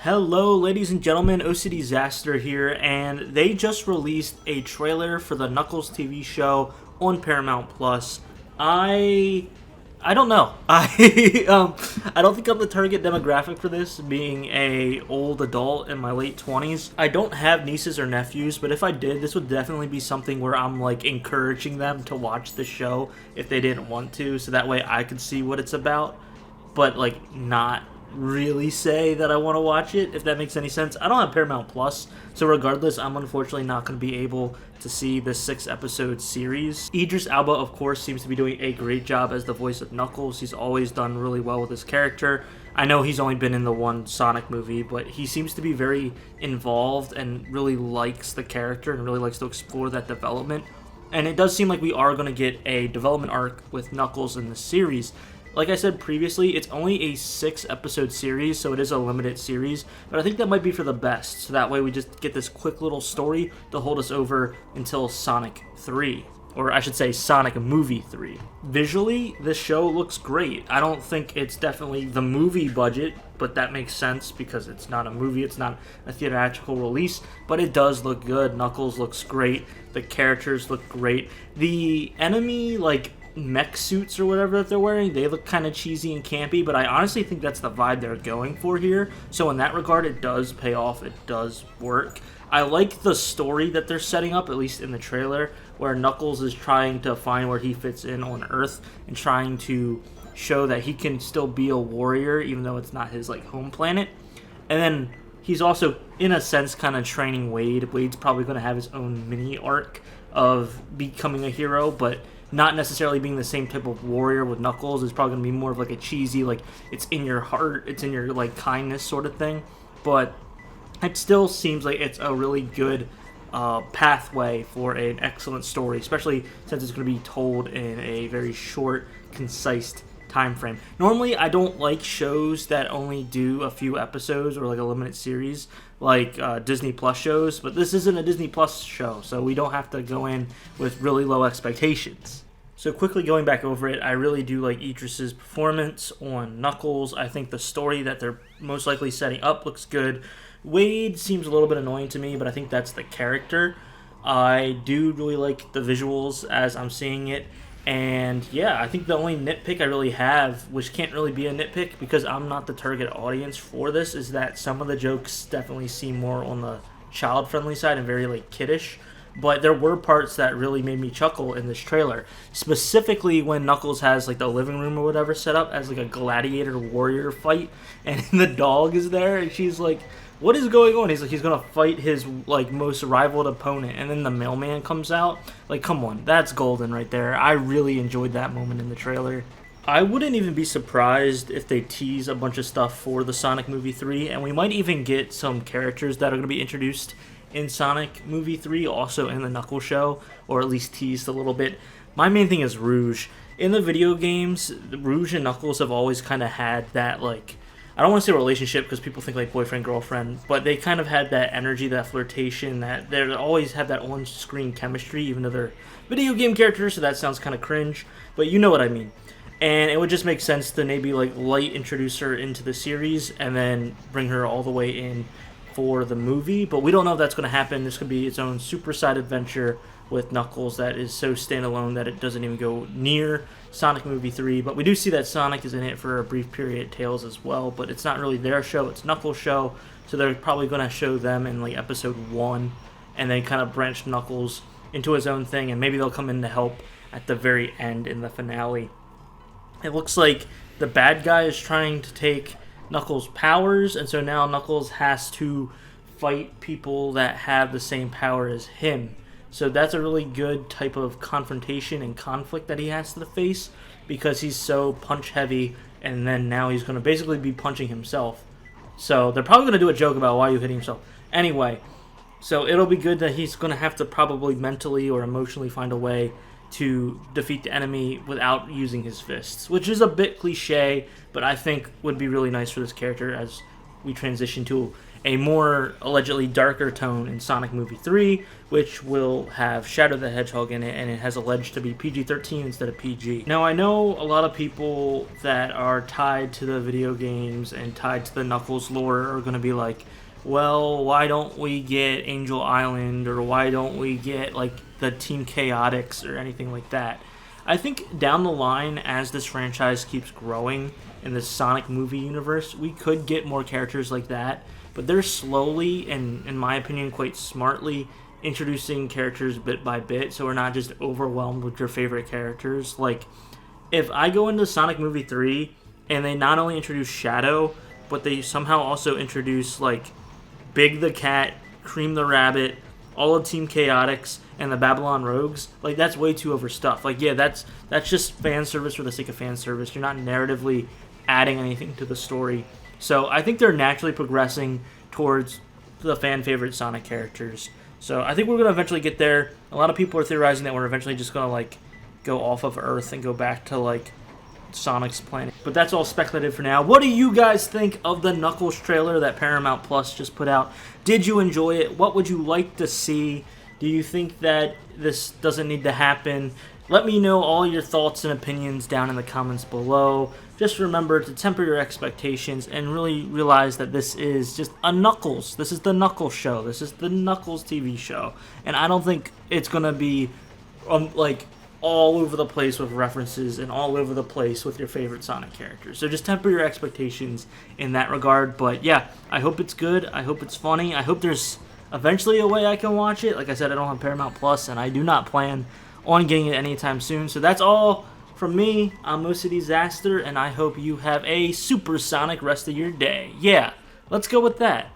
Hello, ladies and gentlemen, OCDsaster here, and they just released a trailer for the Knuckles TV show on Paramount Plus. I don't know. I don't think I'm the target demographic for this, being a old adult in my late 20s. I don't have nieces or nephews, but if I did, this would definitely be something where I'm like encouraging them to watch the show if they didn't want to, so that way I could see what it's about, but like not really say that I want to watch it, if that makes any sense. I don't have Paramount Plus, so regardless, I'm unfortunately not going to be able to see the 6-episode series. Idris Elba, of course, seems to be doing a great job as the voice of Knuckles. He's always done really well with his character. I know he's only been in the one Sonic movie, but he seems to be very involved and really likes the character and really likes to explore that development. And it does seem like we are going to get a development arc with Knuckles in the series. Like I said previously, it's only a 6-episode series, so it is a limited series, but I think that might be for the best, so that way we just get this quick little story to hold us over until Sonic 3. Or I should say Sonic Movie 3. Visually, this show looks great. I don't think it's definitely the movie budget, but that makes sense because it's not a movie, it's not a theatrical release, but it does look good. Knuckles looks great, the characters look great. The enemy, mech suits or whatever that they're wearing, they look kind of cheesy and campy, but I honestly think that's the vibe they're going for here. So in that regard, it does pay off, it does work. I like the story that they're setting up, at least in the trailer, where Knuckles is trying to find where he fits in on Earth and trying to show that he can still be a warrior even though it's not his home planet. And then he's also, in a sense, kind of training Wade. Wade's probably going to have his own mini arc of becoming a hero, but not necessarily being the same type of warrior with Knuckles. It's probably going to be more of a cheesy, it's in your heart, it's in your kindness sort of thing. But it still seems like it's a really good pathway for an excellent story, especially since it's going to be told in a very short, concise time frame. Normally, I don't like shows that only do a few episodes or a limited series, like Disney Plus shows, but this isn't a Disney Plus show, so we don't have to go in with really low expectations. So quickly going back over it, I really do like Idris's performance on Knuckles. I think the story that they're most likely setting up looks good. Wade seems a little bit annoying to me, but I think that's the character. I do really like the visuals as I'm seeing it. And yeah, I think the only nitpick I really have, which can't really be a nitpick because I'm not the target audience for this, is that some of the jokes definitely seem more on the child-friendly side and very kiddish. But there were parts that really made me chuckle in this trailer. Specifically when Knuckles has the living room or whatever set up as a gladiator warrior fight, and the dog is there, and she's like, what is going on? He's gonna fight his most rivaled opponent, and then the mailman comes out. Come on, that's golden right there. I really enjoyed that moment in the trailer. I wouldn't even be surprised if they tease a bunch of stuff for the Sonic Movie 3, and we might even get some characters that are going to be introduced in Sonic Movie 3, also in the Knuckles show, or at least teased a little bit. My main thing is Rouge. In the video games, Rouge and Knuckles have always kind of had that, I don't want to say relationship because people think boyfriend, girlfriend, but they kind of had that energy, that flirtation, that they always have that on-screen chemistry, even though they're video game characters, so that sounds kind of cringe, but you know what I mean. And it would just make sense to maybe light introduce her into the series and then bring her all the way in for the movie, but we don't know if that's going to happen. This could be its own super side adventure with Knuckles that is so standalone that it doesn't even go near Sonic Movie 3, but we do see that Sonic is in it for a brief period at Tails as well, but it's not really their show, it's Knuckles' show, so they're probably going to show them in episode 1 and then kind of branch Knuckles into his own thing, and maybe they'll come in to help at the very end in the finale. It looks like the bad guy is trying to take Knuckles' powers, and so now Knuckles has to fight people that have the same power as him. So that's a really good type of confrontation and conflict that he has to face because he's so punch heavy, and then now he's going to basically be punching himself. So they're probably going to do a joke about why you hitting himself. Anyway, so it'll be good that he's going to have to probably mentally or emotionally find a way to defeat the enemy without using his fists, which is a bit cliche, but I think would be really nice for this character as we transition to a more allegedly darker tone in Sonic Movie 3, which will have Shadow the Hedgehog in it, and it has alleged to be PG-13 instead of PG. Now, I know a lot of people that are tied to the video games and tied to the Knuckles lore are going to be like, well, why don't we get Angel Island, or why don't we get like the Team Chaotix or anything like that? I think down the line, as this franchise keeps growing in the Sonic movie universe, we could get more characters like that, but they're slowly, and in my opinion quite smartly, introducing characters bit by bit, so we're not just overwhelmed with your favorite characters. Like, if I go into Sonic Movie 3 and they not only introduce Shadow, but they somehow also introduce like Big the Cat, Cream the Rabbit, all of Team Chaotix, and the Babylon Rogues, like, that's way too overstuffed. Like, yeah, that's just fan service for the sake of fan service. You're not narratively adding anything to the story. So I think they're naturally progressing towards the fan favorite Sonic characters. So I think we're going to eventually get there. A lot of people are theorizing that we're eventually just going to like go off of Earth and go back to like Sonic's planet. But that's all speculative for now. What do you guys think of the Knuckles trailer that Paramount Plus just put out? Did you enjoy it? What would you like to see? Do you think that this doesn't need to happen? Let me know all your thoughts and opinions down in the comments below. Just remember to temper your expectations and really realize that this is just a Knuckles. This is the Knuckles show. This is the Knuckles TV show. And I don't think it's going to be like all over the place with references and all over the place with your favorite Sonic characters. So just temper your expectations in that regard. But yeah, I hope it's good. I hope it's funny. I hope there's eventually a way I can watch it. Like I said, I don't have Paramount Plus, and I do not plan on getting it anytime soon. So that's all from me. I'm OCDsaster, and I hope you have a supersonic rest of your day. Yeah, let's go with that.